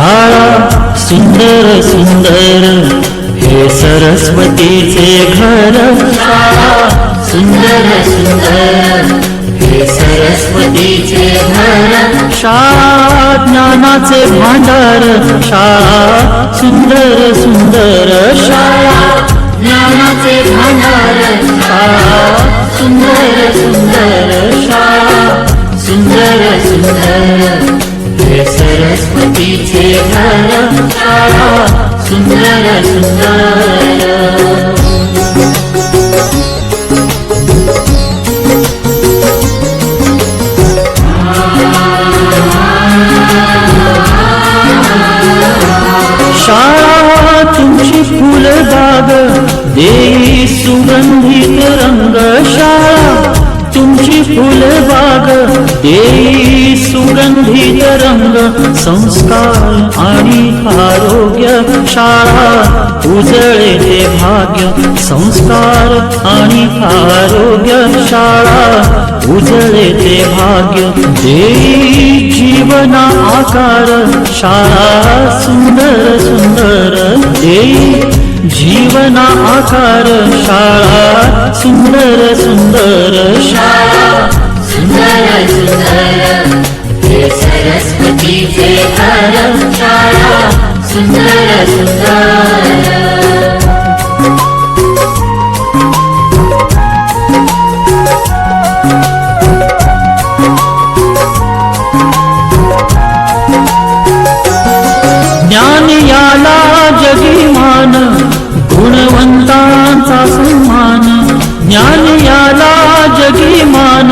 शाळा सुंदर सुंदर हे सरस्वतीचे घर, शाळा सुंदर सुंदर हे सरस्वतीचे घर, शाळा ज्ञानाचे भांडार, शाळा सुंदर सुंदर, शाळा ज्ञानाचे भांडार, शाळा सुंदर सुंदर, शाळा सुंदर सुंदर हे सरस्वतीचे घर, शाळा सुंदर सुंदर। शाळा तुमची फुलबाग देई सुगंधित रंग, शाळा तुमची फुलबाग देई सुगंधित रंग, संस्कार आणि आरोग्य शाळा उजळे ते भाग्य, संस्कार आणि आरोग्य शाळा उजळे ते भाग्य, देई जीवना आकार शाळा सुंदर सुंदर, देई जीवना आकार शाळा सुंदर सुंदर, शाळा सुंदर सुंदर हे सरस्वतीचे घर, शाळा सुंदर सुंदर। ज्ञान याला जगीमान, गुणवंतांचा सन्मान, ज्ञान याला जगीमान।